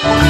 Welcome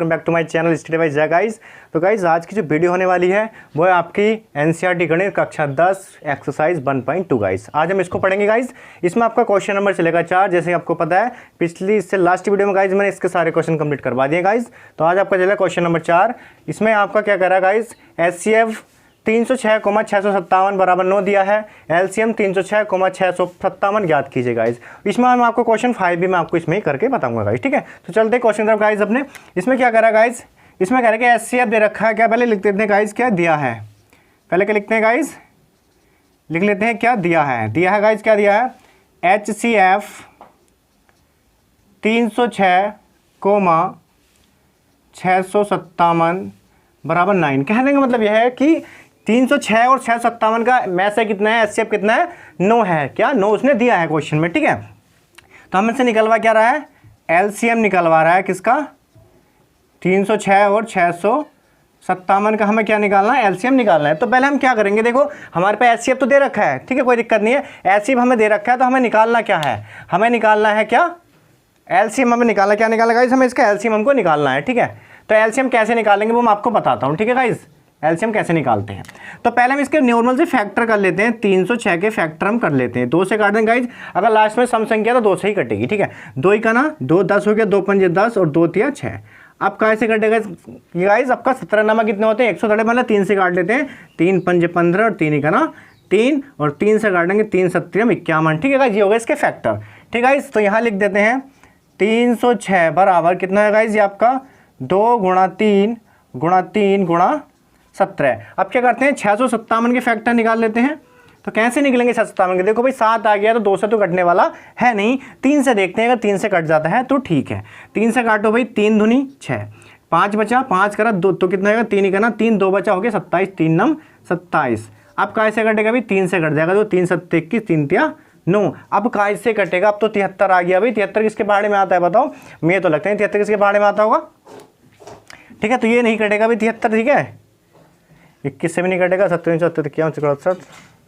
back to my channel study by Jay guys. तो guys आज की जो वीडियो होने वाली है वो है आपकी एनसीईआरटी गणित कक्षा 10 एक्सरसाइज 1.2 गाइस। आज हम इसको पढ़ेंगे गाइस। इसमें आपका क्वेश्चन नंबर चलेगा 4, जैसे आपको पता है पिछली इससे लास्ट वीडियो में गाइस मैंने इसके सारे क्वेश्चन कंप्लीट करवा दिए गाइस। तो आज आपका चलेगा क्वेश्चन नंबर 4। इसमें आपका क्या कह रहा है गाइस, एचसीएफ 306,657 बराबर 9 दिया है, एलसीएम 306,657 ज्ञात कीजिए गाइस। इसमें हम आपको क्वेश्चन 5 भी मैं आपको इसमें ही करके बताऊंगा गाइस, ठीक है। तो चलते हैं क्वेश्चन तरफ गाइस अपने। इसमें क्या करा गाइस, इसमें कह रहा है कि एचसीएफ दे रखा है, क्या पहले लिख देते हैं गाइस क्या दिया है, पहले क्या लिखते हैं गाइस, लिख लेते हैं क्या दिया है गाइस, क्या दिया है, एचसीएफ 306,657 बराबर 9। कहने का मतलब यह है कि 306 और 657 का में से कितना है, एचसीएफ कितना है, 9 है। क्या 9 उसने दिया है क्वेश्चन में, ठीक है। तो हम इससे निकलवा क्या रहा है, एलसीएम निकलवा रहा है किसका, 306 और 657 का हमें क्या निकालना है, एलसीएम निकालना है। तो पहले हम क्या करेंगे, देखो हमारे पास एचसीएफ तो दे रखा है, ठीक है, कोई दिक्कत नहीं है। एचसीएफ हमें दे रखा है तो हमें निकालना क्या है, हमें निकालना है क्या, एलसीएम हमें निकालना, क्या निकालना गाइस, हमें इसका एलसीएम हमको निकालना है, ठीक है। तो एलसीएम कैसे निकालेंगे वो मैं आपको बताता हूँ, ठीक है गाइस। एलसीएम कैसे निकालते हैं, तो पहले हम इसके नॉर्मल से फैक्टर कर लेते हैं। 306 के फैक्टर हम कर लेते हैं, 2 से काट देंगे गाइज। अगर लास्ट में सम संख्या तो 2 से ही कटेगी, ठीक है। 2 ही का ना 2 10 हो गया, 2 पंजे 10 और 2 तिया 6। अब कैसे कटेगा गाइज, आपका 17 नंबर कितने होते हैं, 100 मतलब 3 से काट लेते हैं, 3 पंजे 15 और 3 ही का ना 3 और 3 से काटेंगे 3 सत्तर 51, ठीक है गाइज, ये होगा इसके फैक्टर, ठीक है गाइज। तो यहाँ लिख देते हैं 306 बराबर कितना है गाइज, ये आपका 2 गुणा 3 गुणा 3 गुणा 17। अब क्या करते हैं, 657 के फैक्टर निकाल लेते हैं। तो कैसे निकलेंगे 657 के, देखो भाई 7 आ गया तो 2 से तो कटने वाला है नहीं, 3 से देखते हैं, अगर 3 से कट जाता है तो ठीक है। 3 से काटो भाई, 3 दूनी 6, 5 बचा, 5 करा 2 तो कितना होगा, 3 ही करना, 3 2 बचा हो गया 27, 3 नम 27। अब कैसे कटेगा भाई, 3 से कट जाएगा, तो 3 7 21, 3 तिया 9। अब कैसे कटेगा, अब तो 73 आ गया भाई। 73 किसके पहाड़े में आता है बताओ, मुझे तो लगता है 73 किसके पहाड़े में आता होगा, ठीक है। तो ये नहीं कटेगा भाई 73, ठीक है। 21 से भी नहीं कटेगा, 70 74 क्या 67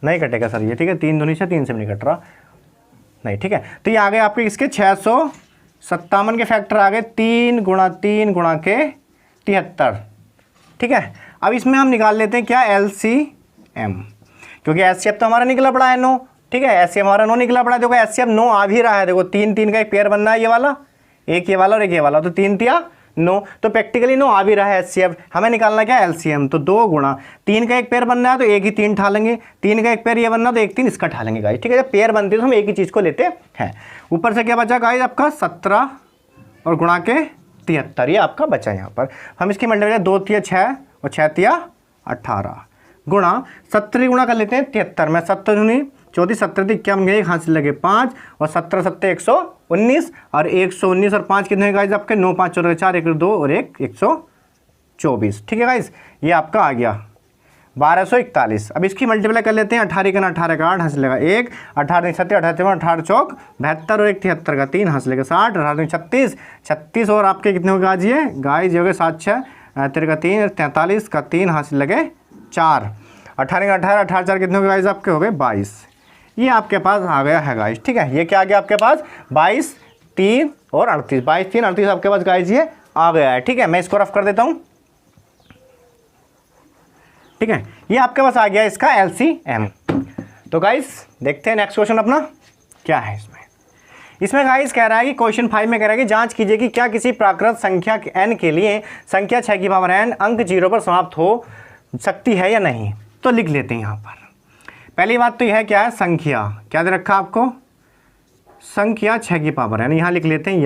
नहीं कटेगा सर ये, ठीक है। 3 दूनी से 3 से भी नहीं कट रहा, नहीं, ठीक है। तो ये आ गए आपके इसके 657 के फैक्टर आ गए, 3 गुणा के 73, ठीक है। अब इसमें हम निकाल लेते हैं क्या, एलसीएम, क्योंकि एचसीएफ तो हमारा निकला पड़ा है 9, ठीक है। एचसीएफ हमारा 9 निकला पड़ा है, देखो एचसीएफ 9 आ भी रहा है, देखो 3 3 का एक पेयर बनना है, ये वाला एक, ये वाला और एक ये वाला, तो 3 तिया 9, तो प्रैक्टिकली 9 आ भी रहा है एचसीएफ। हमें निकालना क्या, एलसीएम। तो 2 गुणा 3 का एक पेयर बनना है तो एक ही 3 ठालेंगे, 3 का एक पेयर ये बनना तो एक 3 इसका ठालेंगे गाइस, ठीक है। जब पेयर बनती है तो हम एक ही चीज़ को लेते हैं। ऊपर से क्या बचा गाइस आपका 17 और गुणा के 73, ये आपका बचा। यहाँ पर हम इसकी मल्टीप्लाई 2 तिया 6 और 6 तिया 18 गुणा 70 गुणा कर लेते हैं 73 में, 70 दूनी 34, 70 क्या बन गए, एक हाथ से लगे 5 और 17 7 119 और 119 और 5 कितने गाइज आपके, 9 5 14 4 1 2 और 1 124, ठीक है गाइज। ये आपका आ गया 1241। अब इसकी मल्टीप्लाई कर लेते हैं, 18 का 18 का 8 हाथ से लगा 1, 18 7 18 18 चौक 72 और 1 73 का 3 हाथ से लगा 60, 18 36 36 और आपके कितने हो गए ये गाइज, ये हो गए 7 6 तेरह का 3 43 का 3 हाथ से लगे 4, 18 का 18 18 4 कितने हो गए गाइज आपके, हो गए 22। ये आपके पास आ गया है गाइस, ठीक है। ये क्या आ गया आपके पास, 22 3 और 38, 22 3 38 आपके पास गाइस ये आ गया है, ठीक है। मैं इसको रफ कर देता हूँ, ठीक है। ये आपके पास आ गया इसका एलसीएम। तो गाइस देखते हैं नेक्स्ट क्वेश्चन अपना क्या है। इसमें गाइस कह रहा है कि क्वेश्चन 5 में कह रहा है कि जांच कीजिए कि क्या किसी प्राकृत संख्या n के लिए संख्या 6 की पावर n अंक 0 पर समाप्त हो सकती है या नहीं। तो लिख लेते हैं यहाँ पर। पहली बात तो यह है क्या है, संख्या क्या दे रखा आपको, संख्या 6 की पावर n, यहाँ लिख लेते हैं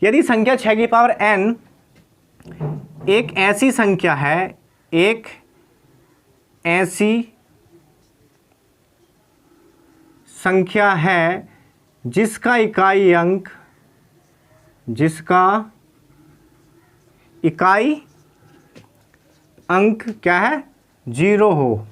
यदि संख्या 6 की पावर n एक ऐसी संख्या है, एक ऐसी संख्या है जिसका इकाई अंक क्या है, 0 हो,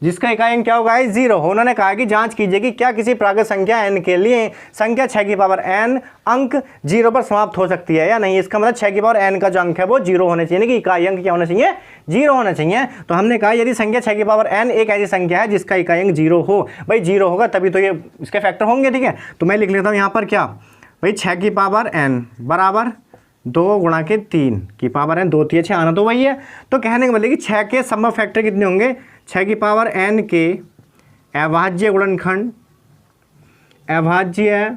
जिसका इकाई अंक क्या होगा गाइस 0 हो। उन्होंने कहा कि जांच कीजिए कि क्या किसी प्राकृत संख्या n के लिए संख्या 6 की पावर n अंक 0 पर समाप्त हो सकती है या नहीं। इसका मतलब 6 की पावर n का जो अंक है वो 0 होने चाहिए, कि इकाई अंक क्या होना चाहिए 0 होना चाहिए। तो हमने कहा यदि संख्या 6 की पावर n एक ऐसी संख्या है जिसका इकाई अंक 0 हो, भाई 0 होगा तभी तो ये इसके फैक्टर होंगे, ठीक है। तो मैं लिख लेता हूँ यहाँ पर क्या, भाई 6 की पावर n बराबर 2 गुणा के 3 की पावर n, 2 3 6 आना तो वही है। तो कहने का मतलब कि 6 के सम फैक्टर कितने होंगे, 6 की पावर n के अभाज्य गुणनखंड, अभाज्य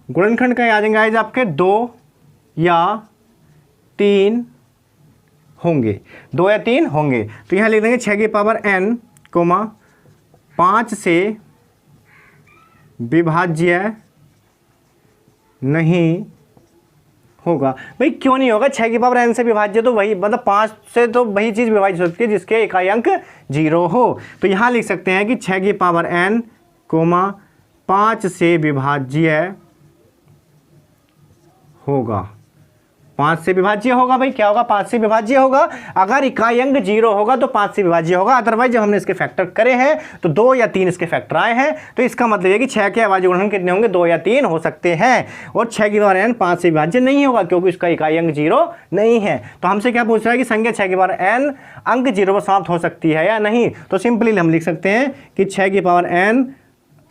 गुणनखंड का आ जाएंगे गाइस आपके 2 या 3 होंगे, 2 या 3 होंगे। तो यहाँ लिख देंगे 6 की पावर n, 5 से विभाज्य नहीं होगा। भाई क्यों नहीं होगा, 6 की पावर n से विभाज्य तो वही, मतलब 5 से तो वही चीज़ विभाजित हो सकती है जिसके इकाई अंक 0 हो। तो यहाँ लिख सकते हैं कि 6 की पावर n, 5 से विभाज्य होगा, 5 से विभाज्य होगा। भाई क्या होगा, 5 से विभाज्य होगा। अगर इकाई अंक 0 होगा तो 5 से विभाज्य होगा, अदरवाइज जब हमने इसके फैक्टर करे हैं तो 2 या 3 इसके फैक्टर आए हैं। तो इसका मतलब है कि 6 के अभाज्य गुणनखंड कितने होंगे, 2 या 3 हो सकते हैं। और 6 की पावर n 5 से विभाज्य नहीं होगा क्योंकि इसका इकाई अंक 0 नहीं है। तो हमसे क्या पूछ रहा है कि संख्या 6 की पावर n अंक 0 पर समाप्त हो सकती है या नहीं। तो सिंपली हम लिख सकते हैं कि 6 की पावर n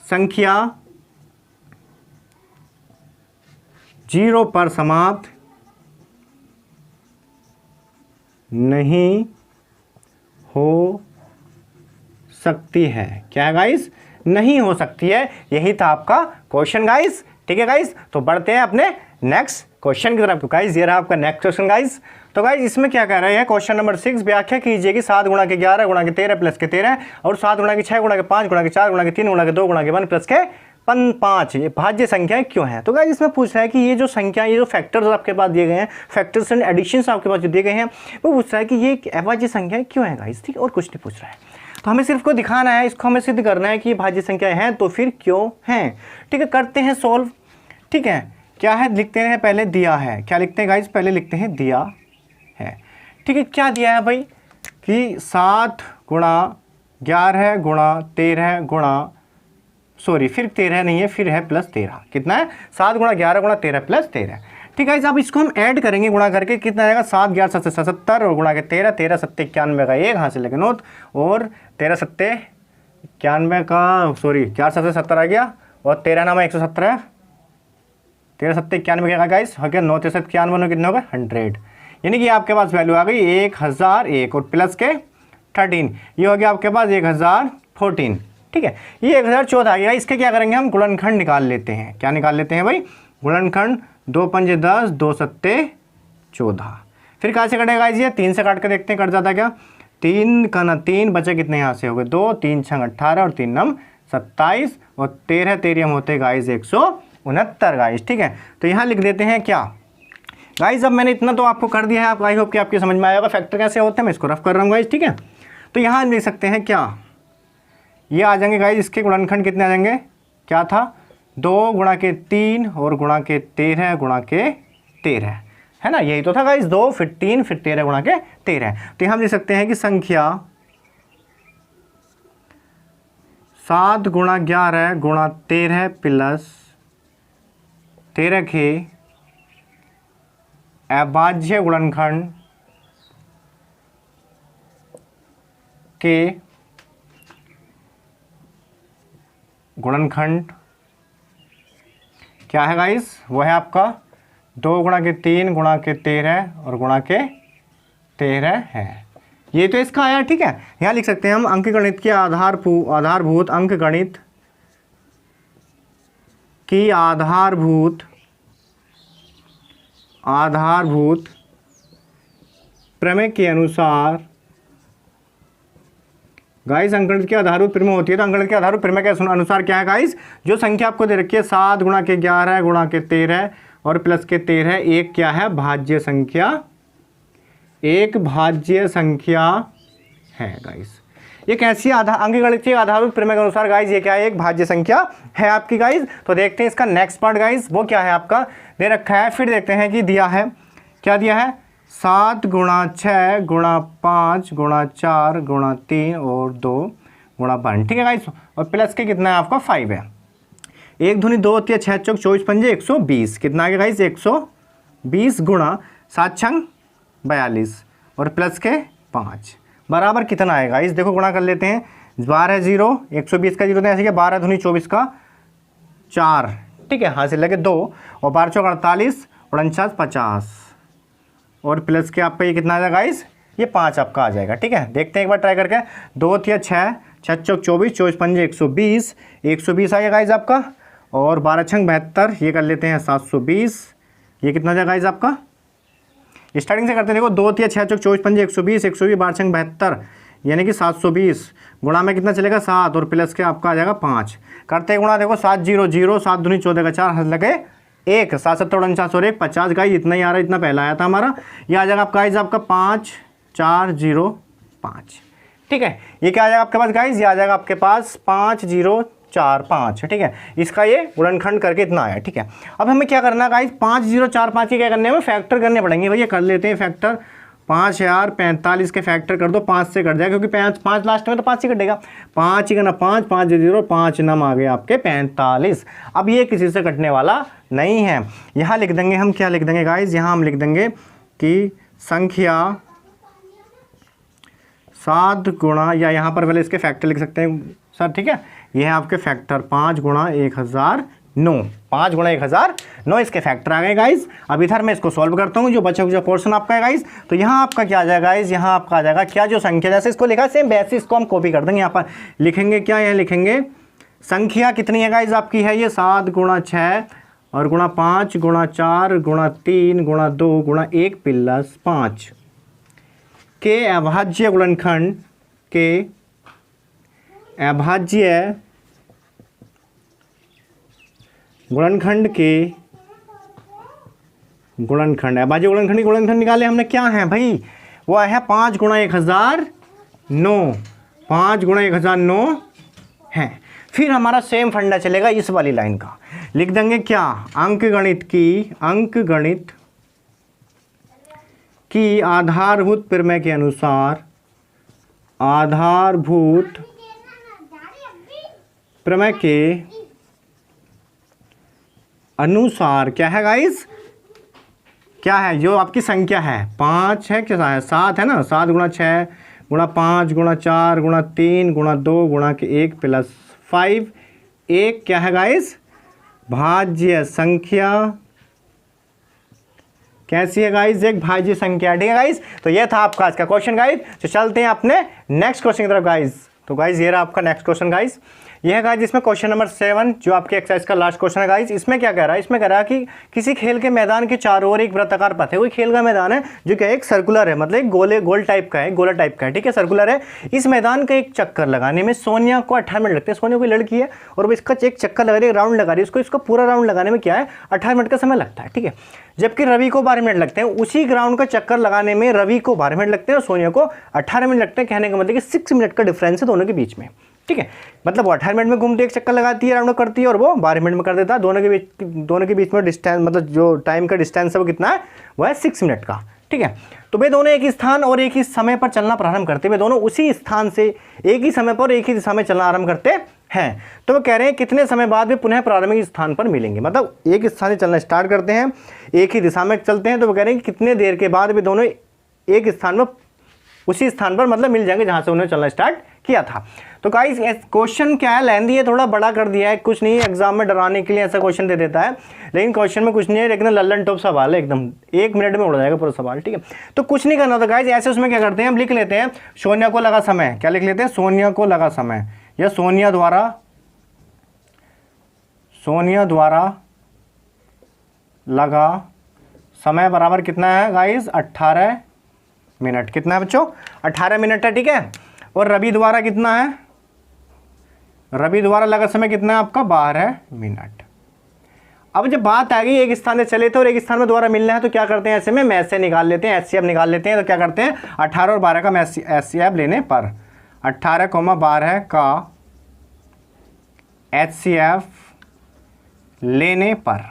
संख्या 0 पर समाप्त नहीं हो सकती है। क्या है गाइस, नहीं हो सकती है। यही था आपका क्वेश्चन गाइस, ठीक है गाइस। तो बढ़ते हैं अपने नेक्स्ट क्वेश्चन की तरफ। तो गाइस ये रहा आपका नेक्स्ट क्वेश्चन गाइस। तो गाइस इसमें क्या कह रहे हैं, क्वेश्चन नंबर 6, व्याख्या कीजिए कि 7 गुणा के 11 गुणा के 13 प्लस के 13 और 7 गुणा के 6 गुणा के 5 गुणा के 4 गुणा के 3 गुणा के 2 गुणा के 1 प्लस के 5 ये भाज्य संख्याएं क्यों हैं। तो गाइस इसमें पूछ रहा है कि ये जो संख्या, ये जो फैक्टर्स आपके पास दिए गए हैं, फैक्टर्स एंड एडिशंस आपके पास जो दिए गए हैं, वो पूछ रहा है कि ये अभाज्य संख्याएं क्यों हैं गाइस, ठीक, और कुछ नहीं पूछ रहा है। तो हमें सिर्फ को दिखाना है, इसको हमें सिद्ध करना है कि ये भाज्य संख्याएं हैं तो फिर क्यों हैं, ठीक है। करते हैं सॉल्व, ठीक है। क्या है, लिखते हैं पहले दिया है, क्या लिखते हैं गाइस, पहले लिखते हैं दिया है, ठीक है। क्या दिया है भाई कि 7 गुणा 11 गुणा 13 गुणा, सॉरी फिर 13 नहीं है, फिर है प्लस 13, कितना है 7 गुणा 11 गुणा 13 प्लस 13, ठीक है। अब इसको हम ऐड करेंगे गुणा करके, कितना आएगा 7 11 7 77 और गुणा के 13 13 7 91 का 1 हाथ से लेके नोट, और 13 7 91 का, सॉरी 4 7 70 आ गया, और 13 नामा 117, 13 7 91 क्या गाइस हो गया, 9 3 91 कितना होगा 100, यानी कि आपके पास वैल्यू आ गई 1001 और प्लस के 13, ये हो गया आपके पास 1014, ठीक है। ये 1014 आ गया। इसके क्या करेंगे हम, गुणनखंड निकाल लेते हैं। क्या निकाल लेते हैं भाई, गुणनखंड, 2 पंजे 10 2 सत्ते 14, फिर कहाँ से कटेगा ये, 3 से काट के देखते हैं कट जाता क्या, 3 का ना 3 बचे, कितने यहाँ से हो गए 2, 3 6 18 और 3 9 27 और 13 13 होते गाइस 169 गाइस, ठीक है। तो यहाँ लिख देते हैं क्या गाइस, अब मैंने इतना तो आपको कर दिया है, आप आई होप कि आपकी समझ में आएगा फैक्टर कैसे होते हैं। मैं इसको रफ कर रहा हूँ गाइस, ठीक है। तो यहाँ लिख सकते हैं क्या, ये आ जाएंगे गाइस, इसके गुणनखंड कितने आ जाएंगे, क्या था 2 गुणा के 3 और गुणा के 13 गुणा के 13, है ना, यही तो था गाइस, 2 फिर 3 फिर 13 गुणा के 13। तो हम लिख सकते हैं कि संख्या 7 गुणा 11 गुणा 13 प्लस 13 के अभाज्य गुणनखंड के गुणनखंड क्या है गाइस, वो है आपका 2 गुणा के 3 गुणा के 13 और गुणा के 13 है। ये तो इसका आया, ठीक है। यहाँ लिख सकते हैं हम अंकगणित के आधारभूत अंकगणित की आधारभूत प्रमेय के अनुसार, गाइस अंकगणित की आधारभूत प्रमेय होती है, तो अंकगणित के आधारभूत प्रमेय के अनुसार क्या है गाइस, जो संख्या आपको दे रखी है 7 गुणा के 11 गुणा के 13 और प्लस के 13, एक क्या है भाज्य संख्या, एक भाज्य संख्या है गाइस। ये कैसी अंकगणित के आधारभूत प्रमेय के अनुसार गाइस ये क्या है, एक भाज्य संख्या है आपकी गाइस। तो देखते हैं इसका नेक्स्ट पार्ट गाइस, वो क्या है आपका दे रखा है, फिर देखते हैं कि दिया है, क्या दिया है 7 गुणा 6 गुणा 5 गुणा 4 गुणा 3 और 2 गुणा 1, ठीक है गाइस। और प्लस के कितना है आपका 5 है। 1 दूनी 2 होती है, 6 चौक 24 पंजे 120, कितना आ गया गाइस 120 गुणा 7 छंग 42 और प्लस के 5 बराबर कितना आएगा गाइस। देखो गुणा कर लेते हैं। 12 0 120 का 0 तो ऐसे क्या 12 दूनी 24 का 4, ठीक है, हाँ से लगे 2 और 12 चौक 48 और 49 50 और प्लस के आपका ये कितना आ जाएगा गाइस, ये 5 आपका आ जाएगा, ठीक है। देखते हैं एक बार ट्राई करके। 2 थिया 6 6 चौक 24 24 पंजे 120 आ गया गाइस आपका और 12 छंग 72, ये कर लेते हैं 720, ये कितना आ जाएगा गाइस आपका। स्टार्टिंग से करते हैं। देखो 2 थिया 6 चौक 24 पंजे 120 12 छंग 72 यानी कि 720 गुणा में कितना चलेगा 7 और प्लस के आपका आ जाएगा 5। करते हैं गुणा। देखो 7 0 0 7 दूनी 14 का 4 हंस लगे 1 7 7 49 और 1 50 का इतना ही आ रहा है, इतना पहला आया था हमारा। ये आ जाएगा आपका गाइस आपका 5 4 0 5, ठीक है। ये क्या आ जाएगा आपके पास गाइस, ये आ जाएगा आपके पास 5 0 4 5, ठीक है। इसका ये गुणनखंड करके इतना आया, ठीक है। अब हमें क्या करना है गाइस, 5 0 4 5 के क्या करने हैं, हमें फैक्टर करने पड़ेंगे। भैया कर लेते हैं फैक्टर। 5045 के फैक्टर कर दो, 5 से कट जाए क्योंकि 5 लास्ट में तो 5 ही कटेगा। 5 ही करना 5 5 0 5 नम आ गए आपके 45। अब ये किसी से कटने वाला नहीं है। यहाँ लिख देंगे हम, क्या लिख देंगे गाइस, यहाँ हम लिख देंगे कि संख्या 7 गुणा, या यहाँ पर पहले इसके फैक्टर लिख सकते हैं सर, ठीक है। ये है आपके फैक्टर 5 गुणा 1009, 5 गुणा 1009 इसके फैक्टर आ गए गाइस। अब इधर मैं इसको सॉल्व करता हूँ, जो बचा हुआ पोर्शन आपका है गाइस। तो यहाँ आपका क्या आ जाएगा गाइस, यहाँ आपका आ जाएगा क्या, जो संख्या जैसे इसको लिखा सेम वैसे इसको हम कॉपी कर देंगे। यहाँ पर लिखेंगे क्या, यहाँ लिखेंगे संख्या कितनी है गाइस आपकी है ये 7 गुणा 6 और गुणा 5 गुणा 4 गुणा 3 गुणा 2 गुणा 1 प्लस 5 के अभाज्य गुणनखंड के अभाज्य गुणनखंड के गुणनखंड, अभाज्य गुणनखंड की गुणनखंड निकाले हमने, क्या है भाई, वो है 5 गुणा 1009, 5 गुणा 1009 है। फिर हमारा सेम फंडा चलेगा इस वाली लाइन का, लिख देंगे क्या, अंकगणित की आधारभूत प्रमेय के अनुसार, आधारभूत प्रमेय के अनुसार क्या है गाइस, क्या है, जो आपकी संख्या है 5 है, क्या है 7 है ना, 7 गुणा 6 गुणा 5 गुणा 4 गुणा 3 गुणा 2 गुणा के 1 प्लस 5, एक क्या है गाइस भाज्य संख्या, कैसी है गाइस, एक भाज्य संख्या, ठीक है गाइस। तो ये था आपका आज का क्वेश्चन गाइस। तो चलते हैं अपने नेक्स्ट क्वेश्चन की तरफ गाइस। तो गाइस ये रहा आपका नेक्स्ट क्वेश्चन गाइस, यह है गाइस इसमें क्वेश्चन नंबर 7 जो आपके एक्सरसाइज का लास्ट क्वेश्चन है गाइस। इसमें क्या कह रहा है, इसमें कह रहा है कि किसी खेल के मैदान के चारों ओर एक वृत्ताकार पथ है। कोई खेल का मैदान है जो क्या एक सर्कुलर है, मतलब एक गोल टाइप का है, गोला टाइप का है, ठीक है, सर्कुलर है। इस मैदान का एक चक्कर लगाने में सोनिया को 18 मिनट लगते हैं। सोनिया कोई लड़की है और वो इसका एक चक्कर लगा रही है, राउंड लगा रही है, इसका पूरा राउंड लगाने में क्या है 18 मिनट का समय लगता है, ठीक है। जबकि रवि को 12 मिनट लगते हैं। उसी ग्राउंड का चक्कर लगाने में रवि को 12 मिनट लगते हैं और सोनिया को 18 मिनट लगते हैं। कहने का मतलब कि 6 मिनट का डिफरेंस है दोनों के बीच में, ठीक है। मतलब वो 18 मिनट में घूमती है, एक चक्कर लगाती है, राउंड करती है, और वो 12 मिनट में कर देता है। दोनों के बीच में डिस्टेंस, मतलब जो टाइम का डिस्टेंस है वो कितना है, वो है 6 मिनट का, ठीक है। तो वे दोनों एक स्थान और एक ही समय पर चलना प्रारंभ करते हैं। वे दोनों उसी स्थान से एक ही समय पर एक ही दिशा में चलना आरंभ करते हैं। तो वो कह रहे हैं कितने समय बाद वे पुनः प्रारंभिक स्थान पर मिलेंगे। मतलब एक स्थान से चलना स्टार्ट करते हैं, एक ही दिशा में चलते हैं, तो वो कह रहे हैं कि कितने देर के बाद वे दोनों एक स्थान में उसी स्थान पर मतलब मिल जाएंगे जहां से उन्होंने चलना स्टार्ट किया था। तो गाइस क्वेश्चन क्या है, लेंदी है, थोड़ा बड़ा कर दिया है, कुछ नहीं, एग्जाम में डराने के लिए ऐसा क्वेश्चन दे देता है, लेकिन क्वेश्चन में कुछ नहीं है, लेकिन लल्लन टॉप सवाल है, एकदम 1 मिनट में उड़ जाएगा पूरा सवाल, ठीक है। तो कुछ नहीं करना होता गाइस, ऐसे उसमें क्या करते हैं, हम लिख लेते हैं सोनिया को लगा समय, क्या लिख लेते हैं, सोनिया को लगा समय, या सोनिया द्वारा लगा समय बराबर कितना है गाइस 18 मिनट। कितना है बच्चों, 18 मिनट है, ठीक है। और रवि द्वारा कितना है, रवि द्वारा लगा समय कितना है आपका 12 मिनट। अब जब बात आ गई एक स्थान से चले थे और एक स्थान में दोबारा मिलना है, तो क्या करते हैं, ऐसे में मैच से निकाल लेते हैं, HCF निकाल लेते हैं। तो क्या करते हैं 18 और 12 का HCF लेने पर, 18, 12 का HCF लेने पर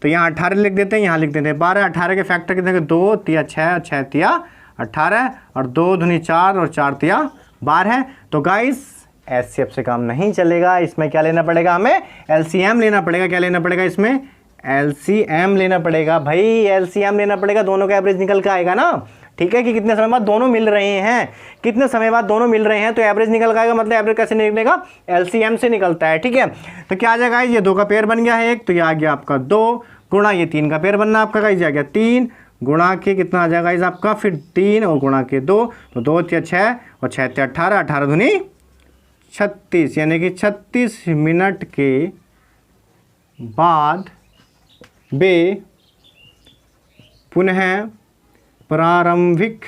तो यहाँ 18 लिख देते हैं, यहाँ लिख देते हैं 12। 18 के फैक्टर कितने, 2 तिया 6 और 6 तिया 18 और 2 दूनी 4 और 4 तिया 12। तो गाइस एचसीएफ से काम नहीं चलेगा, इसमें क्या लेना पड़ेगा, हमें एलसीएम लेना पड़ेगा। क्या लेना पड़ेगा इसमें, एलसीएम लेना पड़ेगा भाई, एलसीएम लेना पड़ेगा। दोनों का एवरेज निकल के आएगा ना, ठीक है, कि कितने समय बाद दोनों मिल रहे हैं, कितने समय बाद दोनों मिल रहे हैं, तो एवरेज निकल के आएगा। मतलब एवरेज कैसे निकलेगा, एलसीएम से निकलता है, ठीक है। तो क्या आ जाएगा, ये 2 का पेयर बन गया है एक, तो ये आ गया आपका 2 गुणा ये 3 का पेयर बनना आपका गाइस, आ गया 3 गुणा के कितना आ जाएगा गाइस आपका, फिर 3 और गुणा के 2, तो 2 तिया 6 और 6 तिया 18, 18 दूनी 36, यानी कि 36 मिनट के बाद वे पुनः प्रारंभिक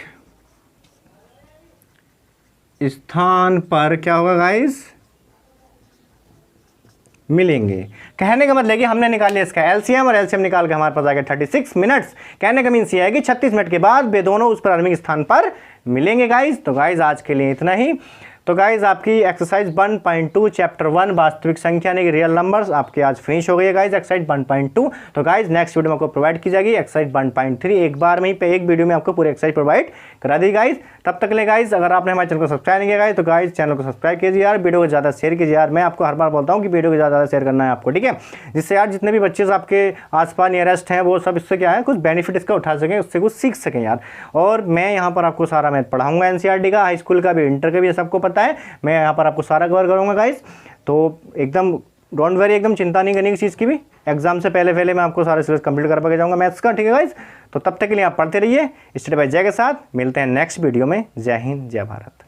स्थान पर क्या होगा गाइस, मिलेंगे। कहने का मतलब है कि हमने निकाल लिया इसका एलसीएम और एलसीएम निकाल के हमारे पास आ गया 36 मिनट्स। कहने का मीन्स ये है कि 36 मिनट के बाद वे दोनों उस प्रारंभिक स्थान पर मिलेंगे गाइस। तो गाइस आज के लिए इतना ही। तो गाइस आपकी एक्सरसाइज 1.2 चैप्टर 1 वास्तविक संख्या यानी कि रियल नंबर्स आपके आज फिनिश हो गई है गाइस, एक्सरसाइज 1.2। तो गाइस नेक्स्ट वीडियो में आपको प्रोवाइड की जाएगी एक्सरसाइज 1.3, एक बार में ही पे एक वीडियो में आपको पूरी एक्सरसाइज प्रोवाइड करा दी गाइस। तब तक ले गाइस अगर आपने हमारे चैनल को सब्सक्राइब नहीं किया गाइस, तो गाइस चैनल को सब्सक्राइब कीजिए यार, वीडियो को ज़्यादा शेयर कीजिए यार। मैं आपको हर बार बोलता हूँ कि वीडियो को ज़्यादा शेयर करना है आपको, ठीक है, जिससे यार जितने भी बच्चे आपके आसपास नियरेस्ट हैं वो सब इससे क्या है कुछ बेनिफिट इसका उठा सकें, उससे कुछ सीख सकें यार। और मैं यहाँ पर आपको सारा मैथ पढ़ाऊँगा, एनसीईआरटी का, हाई स्कूल का भी, इंटर का भी, सबको पता है। मैं यहाँ पर आपको सारा कवर करूँगा गाइस, तो एकदम डोंट वरी, एकदम चिंता नहीं करने की चीज़ की भी। एग्जाम से पहले मैं आपको सारे सिलेबस कंप्लीट कर के जाऊँगा मैथ्स का, ठीक है गाइस। तो तब तक के लिए आप पढ़ते रहिए स्टेप बाय जय के साथ। मिलते हैं नेक्स्ट वीडियो में। जय हिंद, जय भारत।